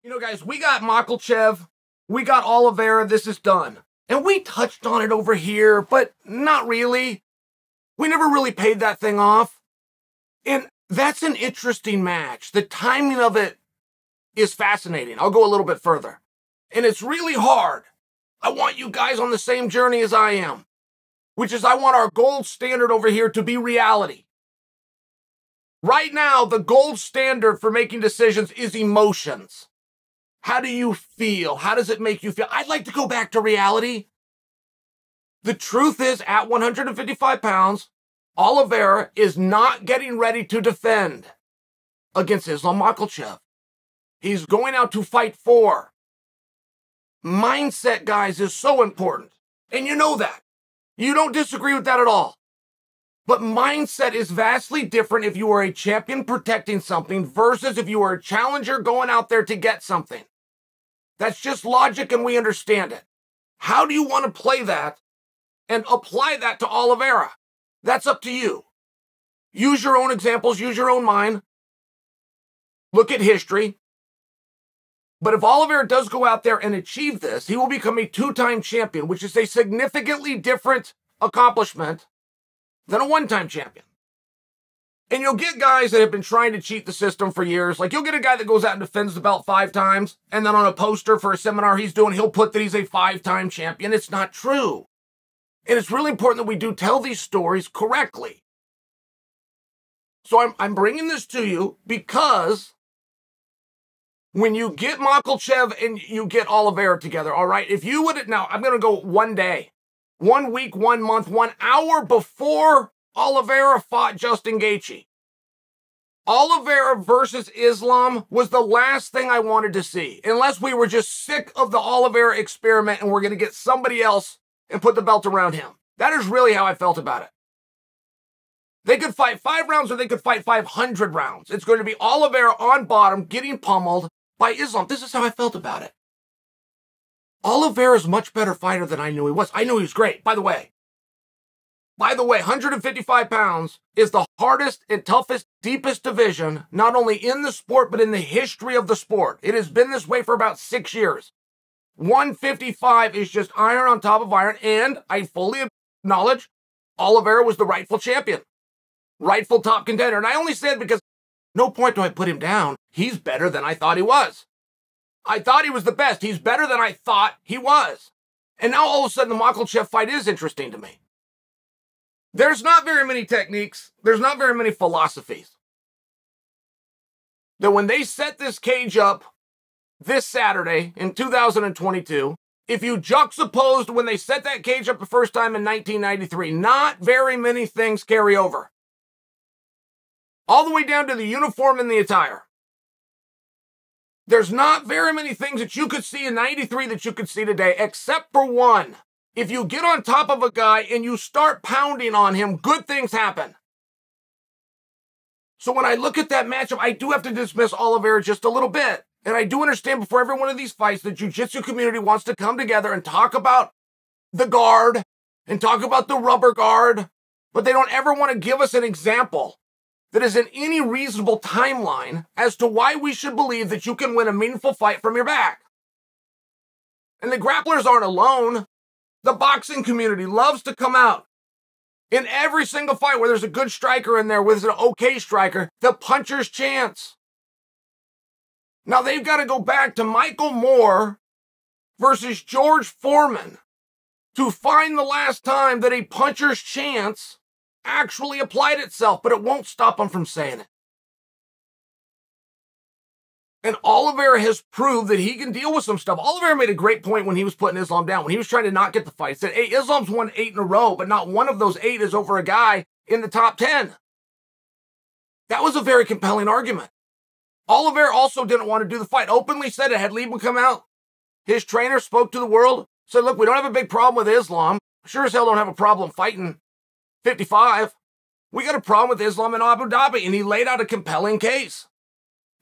You know, guys, we got Makhachev, we got Oliveira, this is done. And we touched on it over here, but not really. We never really paid that thing off. And that's an interesting match. The timing of it is fascinating. I'll go a little bit further. And it's really hard. I want you guys on the same journey as I am, which is I want our gold standard over here to be reality. Right now, the gold standard for making decisions is emotions. How do you feel? How does it make you feel? I'd like to go back to reality. The truth is, at 155 pounds, Oliveira is not getting ready to defend against Islam Makhachev. He's going out to fight for. Mindset, guys, is so important. And you know that. You don't disagree with that at all. But mindset is vastly different if you are a champion protecting something versus if you are a challenger going out there to get something. That's just logic and we understand it. How do you want to play that and apply that to Oliveira? That's up to you. Use your own examples, use your own mind. Look at history. But if Oliveira does go out there and achieve this, he will become a two-time champion, which is a significantly different accomplishment than a one-time champion. And you'll get guys that have been trying to cheat the system for years. Like you'll get a guy that goes out and defends the belt 5 times, and then on a poster for a seminar he's doing, he'll put that he's a 5-time champion. It's not true. And it's really important that we do tell these stories correctly. So I'm bringing this to you because when you get Makhachev and you get Oliveira together, all right, if you would, now I'm going to go 1 day, 1 week, 1 month, 1 hour before Oliveira fought Justin Gaethje. Oliveira versus Islam was the last thing I wanted to see, unless we were just sick of the Oliveira experiment and we're going to get somebody else and put the belt around him. That is really how I felt about it. They could fight 5 rounds or they could fight 500 rounds. It's going to be Oliveira on bottom getting pummeled by Islam. This is how I felt about it. Oliveira is a much better fighter than I knew he was. I knew he was great, by the way. 155 pounds is the hardest and toughest, deepest division, not only in the sport, but in the history of the sport. It has been this way for about 6 years. 155 is just iron on top of iron, and I fully acknowledge Oliveira was the rightful champion, rightful top contender. And I only say it because no point do I put him down. He's better than I thought he was. I thought he was the best. He's better than I thought he was. And now all of a sudden the Makhachev fight is interesting to me. There's not very many techniques. There's not very many philosophies. That when they set this cage up this Saturday in 2022, if you juxtaposed when they set that cage up the first time in 1993, not very many things carry over. All the way down to the uniform and the attire. There's not very many things that you could see in 93 that you could see today, except for one. If you get on top of a guy and you start pounding on him, good things happen. So when I look at that matchup, I do have to dismiss Oliveira just a little bit. And I do understand before every one of these fights, the jiu-jitsu community wants to come together and talk about the guard and talk about the rubber guard, but they don't ever want to give us an example that is in any reasonable timeline as to why we should believe that you can win a meaningful fight from your back. And the grapplers aren't alone. The boxing community loves to come out in every single fight where there's a good striker in there with an okay striker, the puncher's chance. Now they've got to go back to Michael Moore versus George Foreman to find the last time that a puncher's chance actually applied itself, but it won't stop them from saying it. And Oliveira has proved that he can deal with some stuff. Oliveira made a great point when he was putting Islam down, when he was trying to not get the fight. He said, hey, Islam's won 8 in a row, but not one of those 8 is over a guy in the top 10. That was a very compelling argument. Oliveira also didn't want to do the fight. Openly said it. Had Liebman come out, his trainer spoke to the world, said, look, we don't have a big problem with Islam. Sure as hell don't have a problem fighting 55. We got a problem with Islam in Abu Dhabi. And he laid out a compelling case.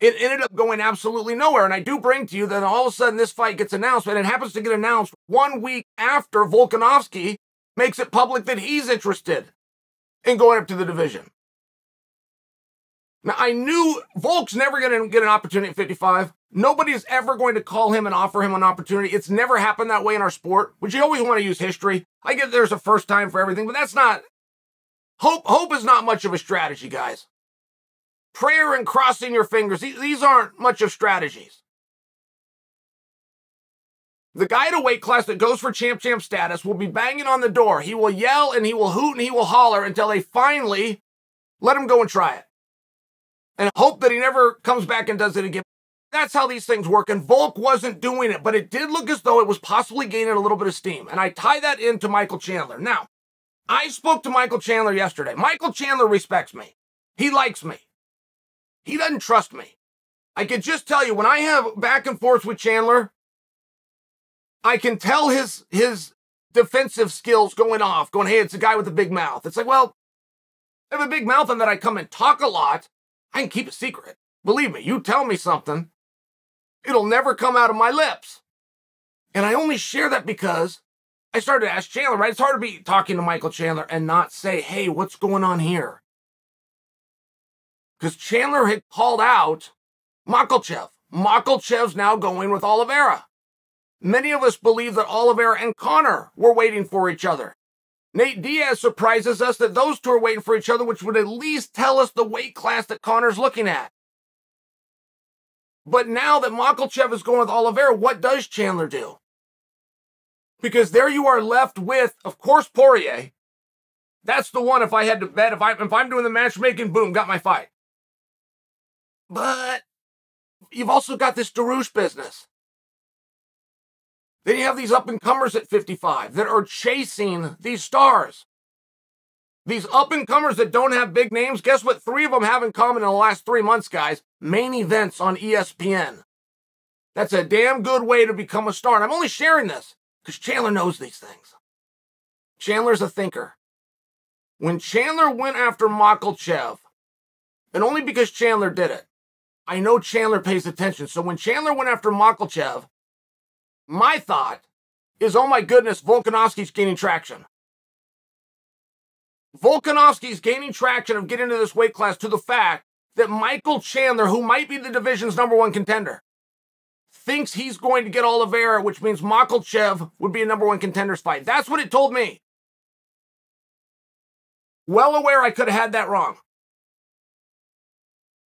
It ended up going absolutely nowhere. And I do bring to you that all of a sudden this fight gets announced, and it happens to get announced 1 week after Volkanovski makes it public that he's interested in going up to the division. Now, I knew Volk's never going to get an opportunity at 55. Nobody's ever going to call him and offer him an opportunity. It's never happened that way in our sport, which you always want to use history. I get there's a first time for everything, but that's not... Hope is not much of a strategy, guys. Prayer and crossing your fingers, these aren't much of strategies. The guy at a weight class that goes for champ status will be banging on the door. He will yell and he will hoot and he will holler until they finally let him go and try it. And hope that he never comes back and does it again. That's how these things work. And Volk wasn't doing it, but it did look as though it was possibly gaining a little bit of steam. And I tie that into Michael Chandler. Now, I spoke to Michael Chandler yesterday. Michael Chandler respects me. He likes me. He doesn't trust me. I can just tell you, when I have back and forth with Chandler, I can tell his defensive skills going off, going, hey, it's a guy with a big mouth. It's like, well, I have a big mouth and that I come and talk a lot. I can keep a secret. Believe me, you tell me something, it'll never come out of my lips. And I only share that because I started to ask Chandler, right? It's hard to be talking to Michael Chandler and not say, hey, what's going on here? Because Chandler had called out Makhachev. Makhachev's now going with Oliveira. Many of us believe that Oliveira and Conor were waiting for each other. Nate Diaz surprises us that those two are waiting for each other, which would at least tell us the weight class that Conor's looking at. But now that Makhachev is going with Oliveira, what does Chandler do? Because there you are left with, of course, Poirier. That's the one, if I had to bet, if I'm doing the matchmaking, boom, got my fight. But you've also got this Darush business. Then you have these up-and-comers at 55 that are chasing these stars. These up-and-comers that don't have big names, guess what 3 of them have in common in the last 3 months, guys? Main events on ESPN. That's a damn good way to become a star. And I'm only sharing this because Chandler knows these things. Chandler's a thinker. When Chandler went after Makhachev, and only because Chandler did it, I know Chandler pays attention. So when Chandler went after Makhachev, my thought is, oh my goodness, Volkanovski's gaining traction. Volkanovski's gaining traction of getting into this weight class to the fact that Michael Chandler, who might be the division's #1 contender, thinks he's going to get Oliveira, which means Makhachev would be a #1 contender's fight. That's what it told me. Well aware I could have had that wrong.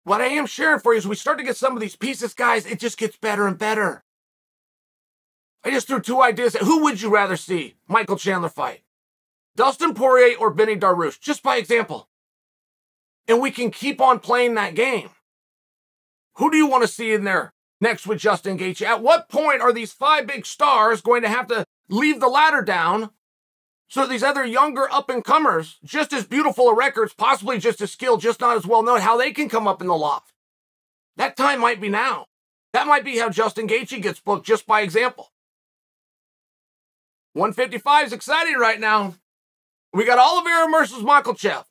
What I am sharing for you is we start to get some of these pieces, guys, it just gets better and better. I just threw 2 ideas. Who would you rather see Michael Chandler fight? Dustin Poirier or Benny Dariush, just by example. And we can keep on playing that game. Who do you want to see in there next with Justin Gaethje? At what point are these 5 big stars going to have to leave the ladder down so that these other younger up-and-comers, just as beautiful a records, possibly just as skilled, just not as well known, how they can come up in the loft? That time might be now. That might be how Justin Gaethje gets booked, just by example. 155 is exciting right now. We got Oliveira versus Makhachev.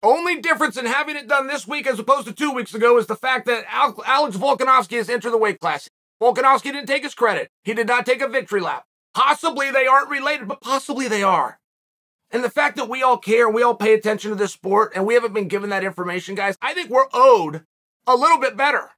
Only difference in having it done this week as opposed to 2 weeks ago is the fact that Alex Volkanovski has entered the weight class. Volkanovski didn't take his credit. He did not take a victory lap. Possibly they aren't related, but possibly they are. And the fact that we all care and we all pay attention to this sport and we haven't been given that information, guys, I think we're owed a little bit better.